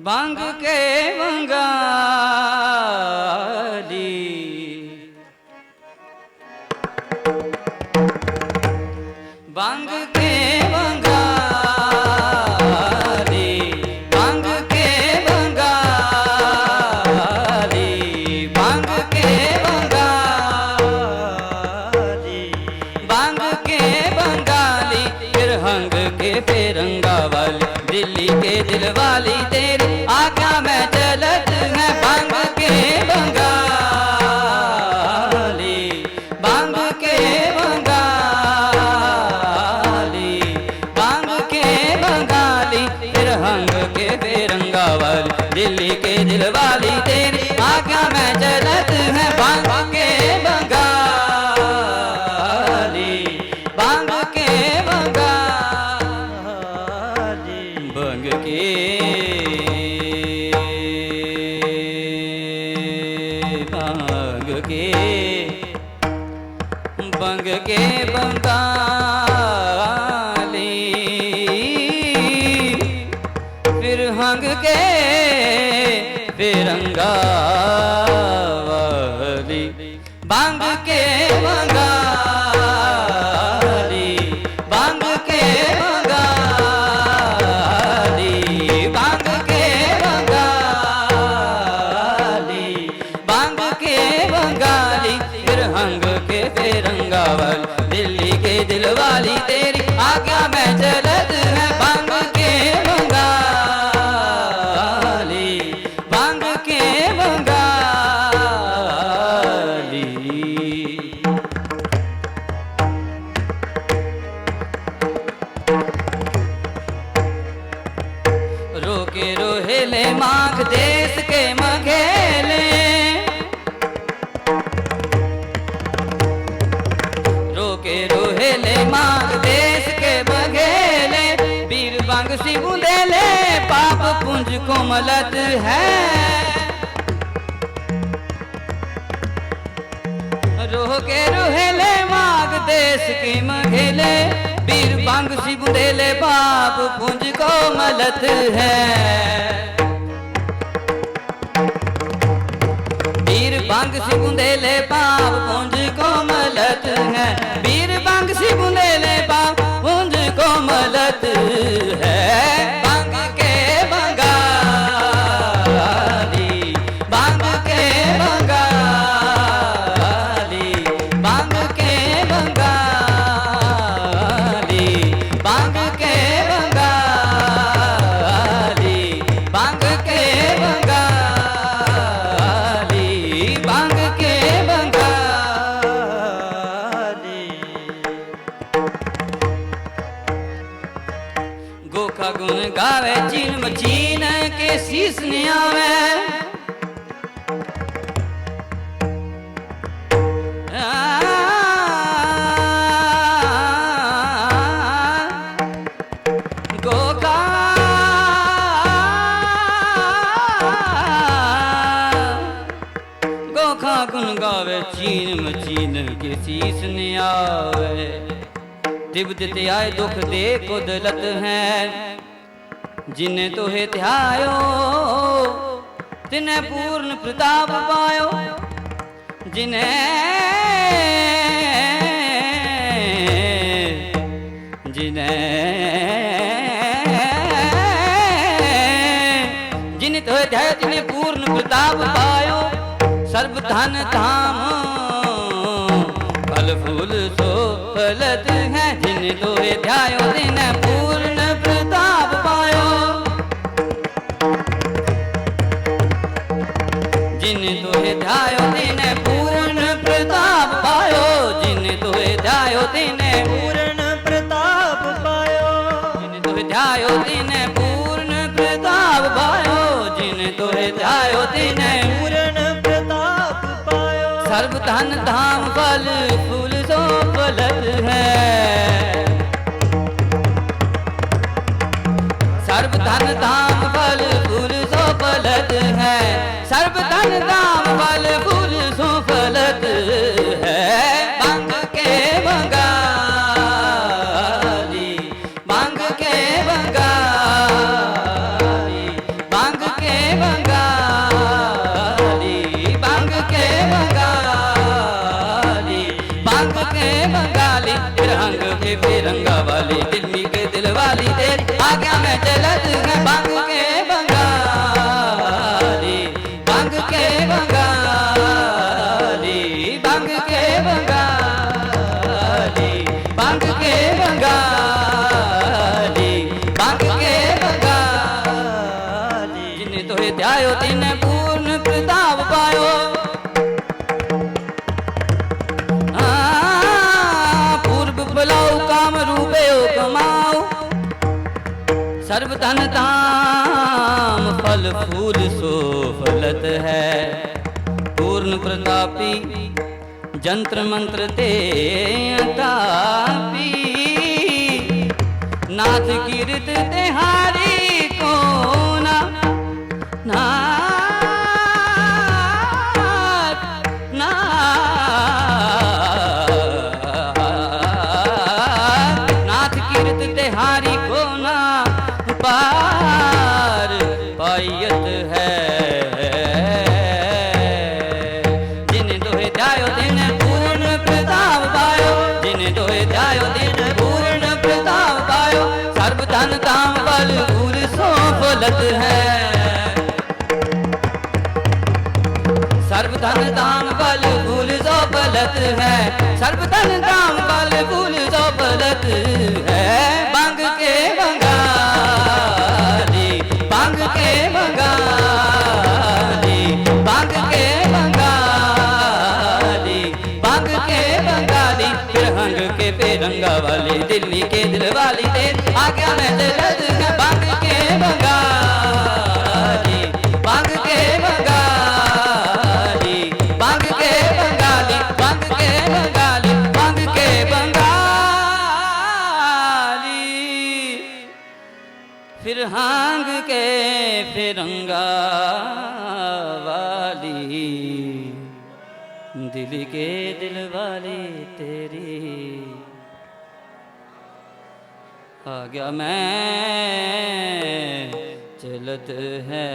बांग के बंगाली बांग के बंगाली बांग के बंगाली बांग के बंगाली बांग के बंगाली फिर हंग के फिरंगा वाली दिल्ली के दिल वाली तेरी आज्ञा में चलत है बांग के बंगाली बांग के बंगाली बांग के बंगाली फिर हंग के बेरंगा वाली दिल्ली के दिल वाली तेरी आज्ञा में चलत है बांग के बंगाली बांग के बंगाली बंग के बंग के बंगाली फिर हंग के फिरंगा वाली बांग के बंगाली बांग के बंगाली बांग के बंगाली बांग के बंगाली फिर हंग के फिरंगा वाली दिल्ली के दिल वाली तेरी आज्ञा में चलत है बांग के बंगाली बांग के बंगाली रोके रोहेले माघ देश के मघेले रोके रोहेले माघ देश के मघेले वीर बांग सिबुदेले पाप पुंज कोमलत है रोके रोहेले माघ देश के मघेले वीर बांग सिबुदेले पाप पुंज कोमलत है वीर बांग सिबुदेले पाप पुंज कोमलत है वीर बांग सिबुदेले पाप पुंज कोमलत है बांग के बंगाली बांग के बंगाली बांग के बंगाली बांग के बंगाली बांग के बंगाली बांग के बंगाली गोखा गुन गावे चीन मचीन के शीस ने आवे गोखा गोखा गुन गावे चीन मचीन के शीस ने आवे तिब्बत आए दुख दे को दलत है जिन्हें तो है ध्यायो तिन्हें पूर्ण प्रताप पायो जिन्हें जिन्हें तो है ध्यायो तिन्हें पूर्ण प्रताप पायो सर्व धन धाम फल फूल सो फलत है जिन्हें तो ध्यायो तिन्हें पूर्ण प्रताप पायो जिन्हें तो ध्यायो तिन्हें पूर्ण प्रताप पायो जिन्हें तो ध्यायो तिन्हें पूर्ण प्रताप पायो जिन्हें तो ध्यायो तिन्हें पूर्ण प्रताप पायो जिन्हें तो ध्यायो तिन्हें पूर्ण प्रताप पायो सर्व धन धाम फल फूल सो फल बंगाली, फिर हंग के फिरंगा वाली, दिल्ली के दिल वाली तेरी आज्ञा में चलत है। भांग के बंगाली, भांग के बंगाली, भांग के बंगाली, भांग के बंगाली, भांग के बंगाली। जिन्हें तो ध्यायो तिन्हें पूर्ण प्रताप पायो, पूर्व बुलाओ काम रूपे हो कमाओ, सर्व धन धाम फल फूल सो फलत है। पूर्ण प्रतापी जंत्र मंत्र ते तापी, नाथ कीर्त तिहारी को ना नाथ नाथ कीर्त तिहारी को ना पार पायत है। जिन्हें दोहे ध्यायो दिन पूर्ण प्रताप पायो, जिन्हें दोहे ध्यायो दिन पूर्ण प्रताप पायो, सर्व धन धाम बल फूल सो फलत है। सर्व धन धाम बल फूल सो फलत है, सर्व धन धाम बल फूल सो फलत है। भांग के बंगाली, भांग के बंगाली, भांग के बंगाली, भांग के बंगाली, फिर हंग के फिरंगा वाली, दिल्ली के दिल वाली तेरी आज्ञा में चलत है। भांग के बंगाली, भांग के बंगाली, भांग के बंगाली, भांग के बंगाली, भांग के बंगाली, फिर हांग के फिरंगा वाली, दिल के दिल वाली तेरी आज्ञा में चलत है।